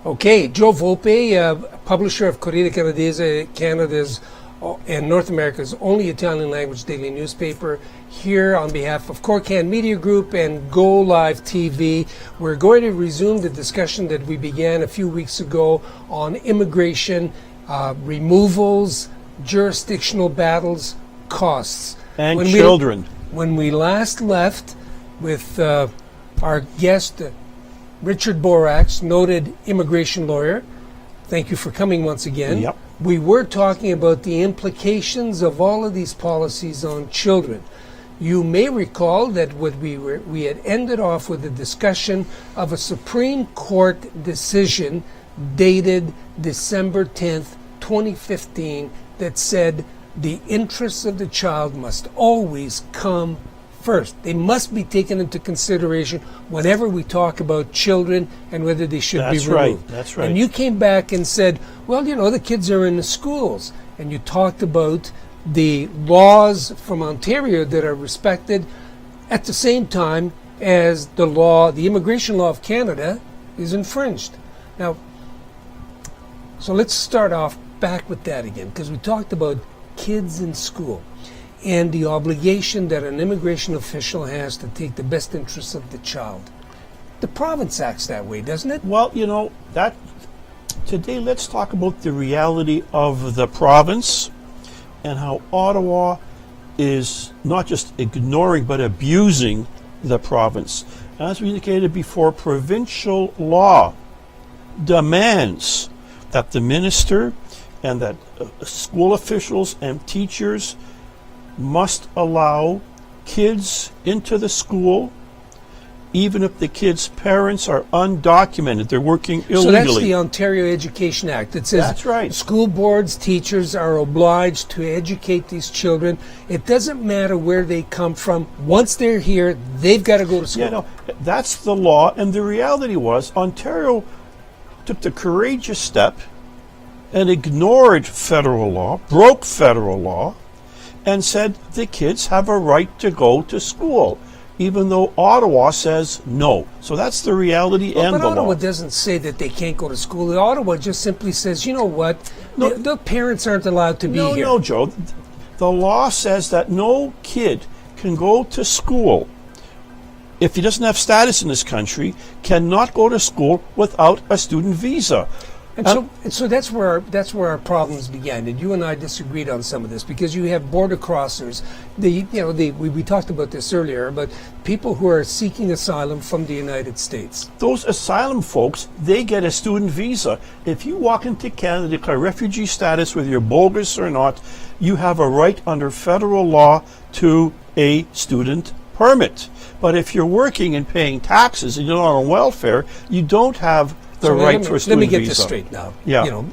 Okay, Joe Volpe, publisher of Corriere Canadese, Canada's and North America's only Italian language daily newspaper, here on behalf of Corcan Media Group and Go Live TV. We're going to resume the discussion that we began a few weeks ago on immigration, removals, jurisdictional battles, costs. And children. When we last left with our guest, Richard Borax, noted immigration lawyer. Thank you for coming once again. Yep. We were talking about the implications of all of these policies on children. You may recall that we had ended off with a discussion of a Supreme Court decision dated December 10th, 2015, that said the interests of the child must always come first. They must be taken into consideration whenever we talk about children and whether they should be removed. That's right. And you came back and said, well, the kids are in the schools. And you talked about the laws from Ontario that are respected at the same time as the immigration law of Canada is infringed. Now, so let's start off back with that again, because we talked about kids in school and the obligation that an immigration official has to take the best interests of the child. The province acts that way, doesn't it? Well, that today let's talk about the reality of the province and how Ottawa is not just ignoring but abusing the province. As we indicated before, provincial law demands that the minister and that school officials and teachers must allow kids into the school, even if the kids' parents are undocumented. They're working illegally. So that's the Ontario Education Act. It says that's right. School boards, teachers are obliged to educate these children. It doesn't matter where they come from. Once they're here, they've got to go to school. Yeah, no, that's the law. And the reality was Ontario took the courageous step and ignored federal law, broke federal law, and said the kids have a right to go to school, even though Ottawa says no. So that's the reality and the law. But Ottawa doesn't say that they can't go to school. Ottawa just simply says, you know what, the parents aren't allowed to be here. No, Joe. The law says that no kid can go to school if he doesn't have status in this country, cannot go to school without a student visa. And so that's where our problems began. And you and I disagreed on some of this because you have border crossers. We talked about this earlier, but people who are seeking asylum from the United States. Those asylum folks, they get a student visa. If you walk into Canada, declare refugee status, whether you're bogus or not, you have a right under federal law to a student permit. But if you're working and paying taxes and you're not on welfare, you don't have the right for a student visa. Let me get this straight now. Yeah.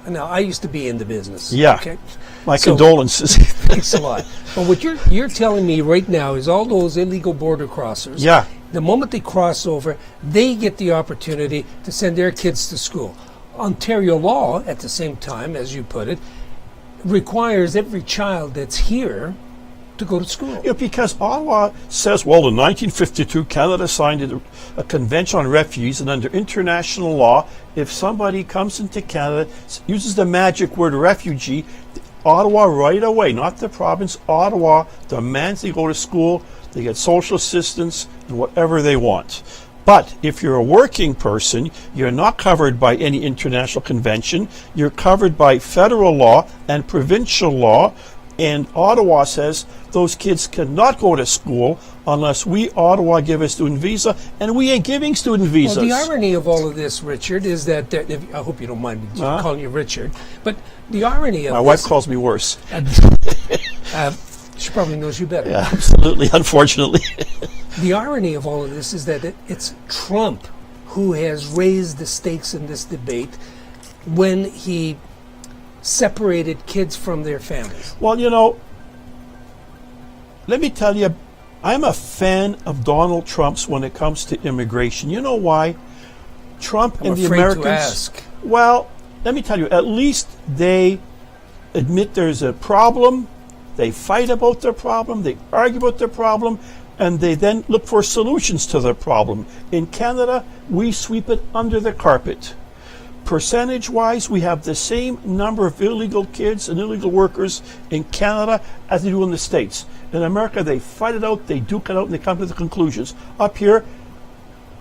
Now I used to be in the business. Yeah. Okay? My condolences. Thanks a lot. But what you're telling me right now is all those illegal border crossers. Yeah. The moment they cross over, they get the opportunity to send their kids to school. Ontario law, at the same time, as you put it, requires every child that's here to go to school. Yeah, because Ottawa says, well, in 1952, Canada signed a convention on refugees, and under international law, if somebody comes into Canada, uses the magic word refugee, Ottawa right away, not the province, Ottawa demands they go to school, they get social assistance, and whatever they want. But if you're a working person, you're not covered by any international convention, you're covered by federal law and provincial law, and Ottawa says those kids cannot go to school unless we, Ottawa, give a student visa, and we ain't giving student visas. Well, the irony of all of this, Richard, is that, I hope you don't mind me calling you Richard, but the irony of My wife calls me worse. She probably knows you better. Yeah, absolutely, unfortunately. The irony of all of this is that it's Trump who has raised the stakes in this debate when he separated kids from their families. Well, let me tell you, I'm a fan of Donald Trump's when it comes to immigration. You know why? Trump and the Americans. To ask. Well, let me tell you, at least they admit there's a problem, they fight about their problem, they argue about their problem, and they then look for solutions to their problem. In Canada, we sweep it under the carpet. percentage-wise, we have the same number of illegal kids and illegal workers in Canada as they do in the States. In America, they fight it out, they duke it out, and they come to the conclusions. Up here,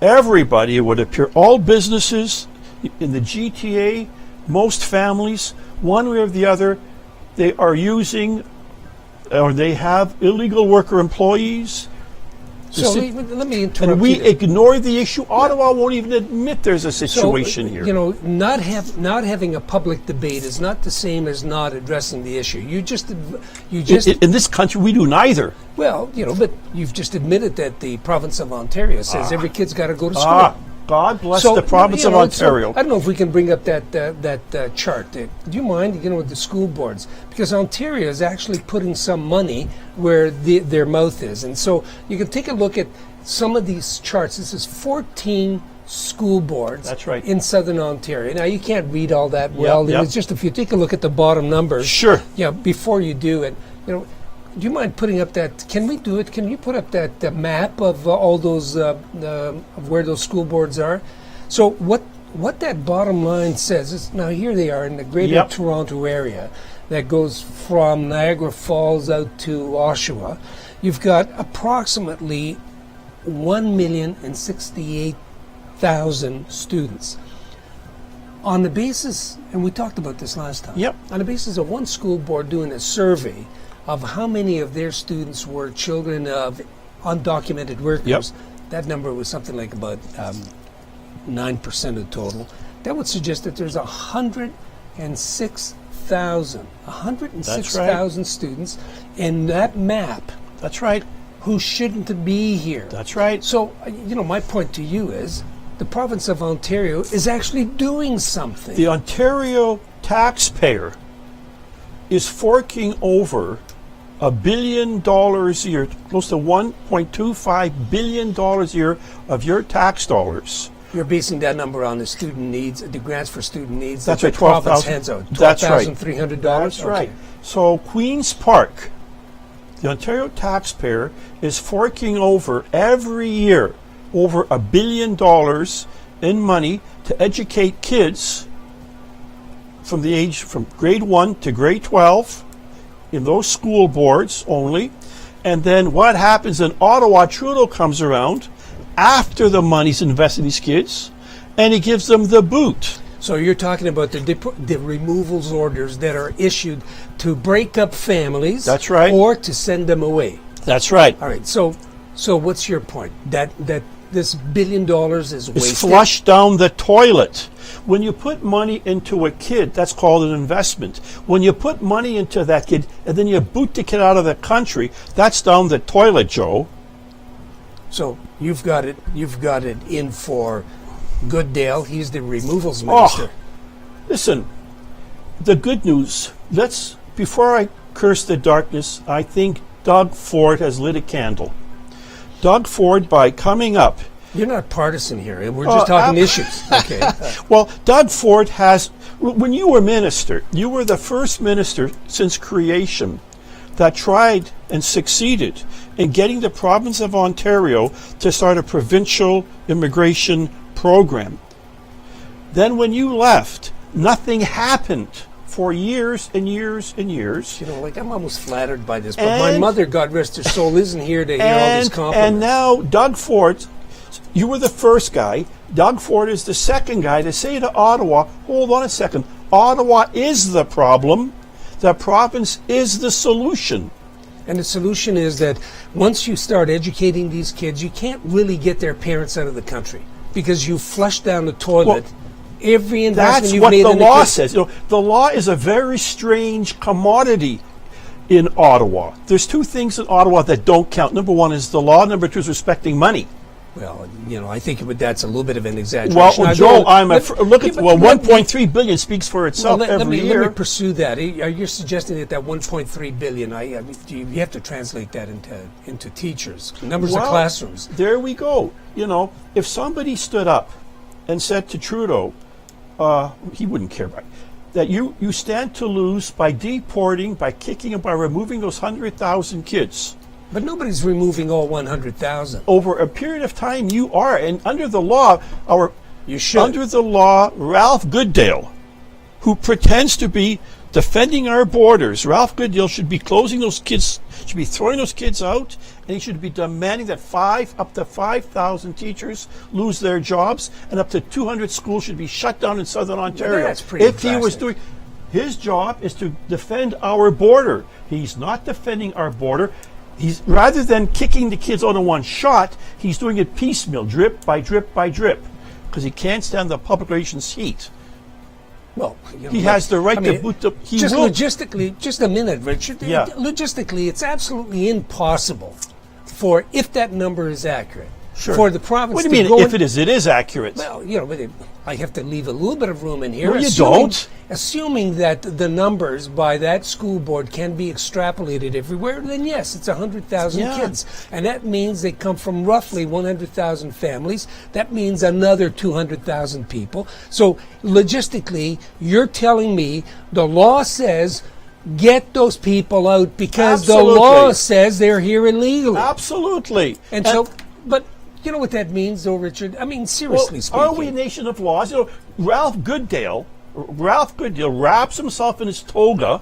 everybody, it would appear, all businesses in the GTA, most families, one way or the other, they are using or they have illegal worker employees. So let me interrupt And we you there. ignore the issue. Ottawa won't even admit there's a situation So, here. You know, not having a public debate is not the same as not addressing the issue. You just In this country, we do neither. well, you know, but you've just admitted that the province of Ontario says every kid's got to go to school. God bless So, the province you of know, Ontario. So I don't know if we can bring up that chart. Do you mind, you know, with the school boards? Because Ontario is actually putting some money where their mouth is. And so you can take a look at some of these charts. This is 14 school boards. That's right. In Southern Ontario. Now, you can't read all that well. yep. It's just if you take a look at the bottom numbers. Sure. Yeah, before you do it, you know, do you mind putting up that? Can we do it? Can you put up that map of all those of where those school boards are? So what that bottom line says is now here they are in the Greater Yep. Toronto area that goes from Niagara Falls out to Oshawa. You've got approximately 1,068,000 students. On the basis, and we talked about this last time. Yep. On the basis of one school board doing a survey of how many of their students were children of undocumented workers, Yep. that number was something like about 9% of the total. That would suggest that there's 106,000 students in that map That's right. who shouldn't be here. That's right. So, you know, my point to you is the province of Ontario is actually doing something. The Ontario taxpayer is forking over $1 billion a year, close to $1.25 billion a year of your tax dollars. You're basing that number on the student needs, the grants for student needs. That's that right, the province 12,000. hands out. That's right. $12,300. That's right. So Queen's Park, the Ontario taxpayer is forking over every year over $1 billion in money to educate kids from grade 1 to grade 12 in those school boards only. And then what happens in Ottawa, Trudeau comes around after the money's invested in these kids and he gives them the boot. So you're talking about the removals orders that are issued to break up families. That's right. Or to send them away. That's right. All right. So what's your point? That this $1 billion is It's wasted? flushed down the toilet. When you put money into a kid, that's called an investment. When you put money into that kid and then you boot the kid out of the country, that's down the toilet, Joe. So you've got it in for Goodale. He's the removals minister. Listen, the good news, before I curse the darkness, I think Doug Ford has lit a candle. Doug Ford, by coming up. You're not partisan here. We're just talking issues. Okay. Well, Doug Ford when you were minister, you were the first minister since creation that tried and succeeded in getting the province of Ontario to start a provincial immigration program. Then when you left, nothing happened for years and years and years. You know, like I'm almost flattered by this, but my mother, God rest her soul, isn't here to hear all these compliments. And now Doug Ford, you were the first guy. Doug Ford is the second guy to say to Ottawa, hold on a second, Ottawa is the problem. The province is the solution. And the solution is that once you start educating these kids, you can't really get their parents out of the country because you flush down the toilet every investment That's you've what made the in law the kids. says. You know, the law is a very strange commodity in Ottawa. There's two things in Ottawa that don't count. Number one is the law. Number two is respecting money. Well, you know, I think that's a little bit of an exaggeration. Well, Joe, let 1.3 billion speaks for itself every year. Let me pursue that. Are you suggesting that 1.3 billion? You have to translate that into teachers, numbers of classrooms. There we go. You know, if somebody stood up and said to Trudeau, he wouldn't care about it, that you stand to lose by deporting, by kicking, and by removing those 100,000 kids. But nobody's removing all 100,000. Over a period of time, you are, and under the law, our You should. Under the law, Ralph Goodale, who pretends to be defending our borders, Ralph Goodale should be closing those kids, should be throwing those kids out, and he should be demanding that up to 5,000 teachers lose their jobs, and up to 200 schools should be shut down in Southern Ontario. That's pretty If he was doing, his job is to defend our border. He's not defending our border. He's rather than kicking the kids out in one shot, he's doing it piecemeal, drip by drip by drip, because he can't stand the public relations heat. Well, He has the right to boot the. He just will. logistically, just a minute, Richard. Yeah. Logistically, it's absolutely impossible for, if that number is accurate, Sure. for the province What do to you mean? go If it is accurate. Well, but I have to leave a little bit of room in here. No, you don't. Assuming that the numbers by that school board can be extrapolated everywhere, then yes, it's 100,000 Yeah. kids. And that means they come from roughly 100,000 families. That means another 200,000 people. So logistically, you're telling me the law says get those people out because Absolutely. the law says they're here illegally. Absolutely. And so, but you know what that means, though, Richard? I mean, seriously speaking. Are we a nation of laws? Ralph Goodale wraps himself in his toga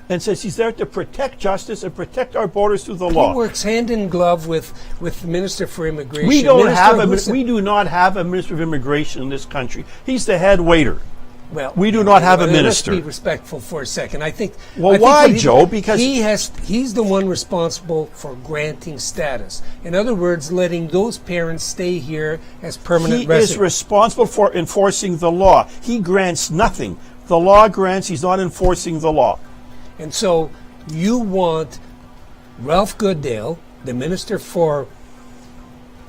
and says he's there to protect justice and protect our borders through the He law. works hand in glove with the Minister for Immigration. We don't Minister have Hussen- we do not have a minister of immigration in this country. He's the head waiter. Well, we do not have a minister. Let's be respectful for a second. I think. Well, I think why, what Joe? Because he's the one responsible for granting status. In other words, letting those parents stay here as permanent he is residents. responsible for enforcing the law. He grants nothing. The law grants. He's not enforcing the law. And so you want Ralph Goodale, the Minister for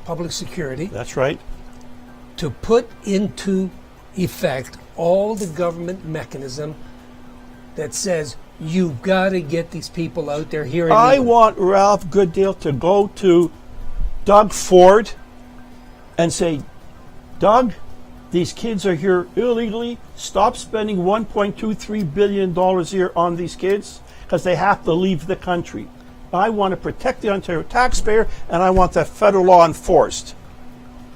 Public Security, That's right. to put into effect all the government mechanism that says you've got to get these people out there here. I want Ralph Goodale to go to Doug Ford and say, Doug, these kids are here illegally. Stop spending $1.23 billion a year on these kids because they have to leave the country. I want to protect the Ontario taxpayer, and I want the federal law enforced.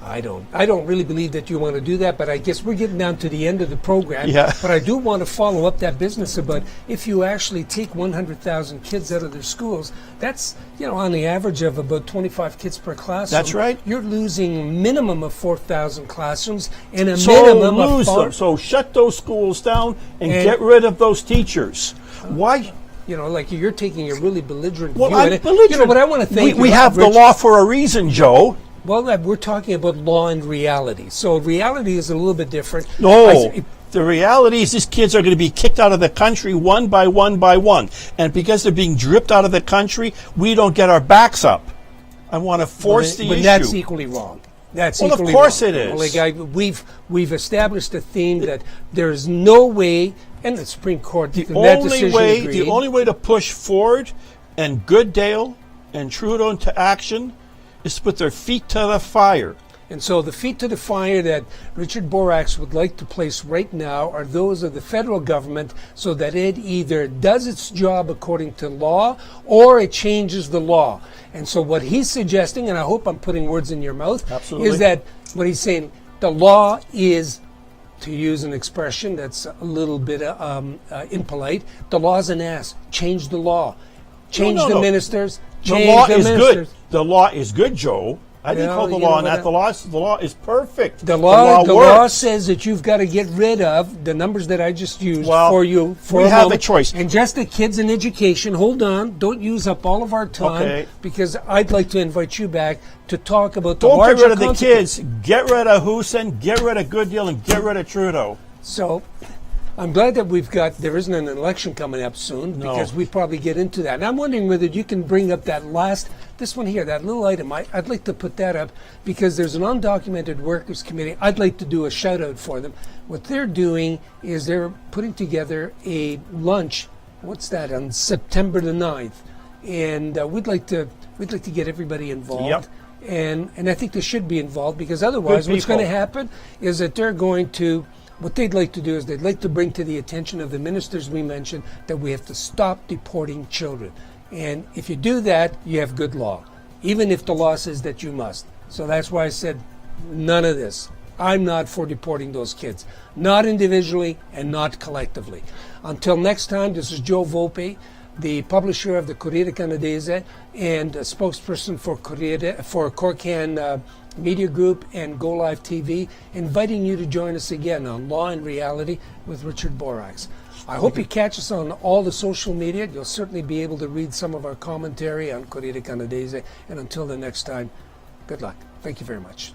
I don't really believe that you want to do that, but I guess we're getting down to the end of the program. Yeah. But I do want to follow up that business about if you actually take 100,000 kids out of their schools, that's, on the average of about 25 kids per classroom. That's right. You're losing a minimum of 4,000 classrooms and a So minimum lose of them. So shut those schools down and And- get rid of those teachers. Why? like you're taking a really belligerent Well, view. I'm And belligerent. but I want to thank we you, have the Richard. law for a reason, Joe. Well, we're talking about law and reality. So reality is a little bit different. No. The reality is these kids are going to be kicked out of the country one by one by one. And because they're being dripped out of the country, we don't get our backs up. I want to force the but issue. that's equally wrong. That's Well, of equally course wrong. it is. We've established a theme that there is no way, and the Supreme Court the that decision agreed. the only way to push Ford and Goodale and Trudeau into action is to put their feet to the fire. And so the feet to the fire that Richard Borax would like to place right now are those of the federal government so that it either does its job according to law or it changes the law. And so what he's suggesting, and I hope I'm putting words in your mouth, Absolutely. is that what he's saying, the law is, to use an expression that's a little bit impolite, the law's an ass. Change the law. Change No. the ministers. The Change law the is ministers. good. The law is good, Joe. I didn't Well, call the you law know on that. The law is perfect. The law works. says that you've got to get rid of the numbers that I just used Well, for you. For we a have a moment. choice. And just the kids in education, hold on, don't use up all of our time Okay. because I'd like to invite you back to talk about the Don't larger get rid of the consequences. kids. Get rid of Hussen, get rid of Goodale, and get rid of Trudeau. So I'm glad that there isn't an election coming up soon because we probably get into that. And I'm wondering whether you can bring up this one here, that little item. I'd like to put that up because there's an undocumented workers committee. I'd like to do a shout out for them. What they're doing is they're putting together a lunch. What's that? On September the 9th. And we'd like to get everybody involved. Yep. And I think they should be involved because otherwise Good what's going to people. happen is that they're going to what they'd like to do is they'd like to bring to the attention of the ministers we mentioned that we have to stop deporting children. And if you do that, you have good law, even if the law says that you must. So that's why I said none of this. I'm not for deporting those kids. Not individually and not collectively. Until next time, this is Joe Volpe, the publisher of the Corriere Canadese and a spokesperson for Corcan Media Group and Go Live TV, inviting you to join us again on Law and Reality with Richard Borax. I hope you catch us on all the social media. You'll certainly be able to read some of our commentary on Corriere Canadese. And until the next time, good luck. Thank you very much.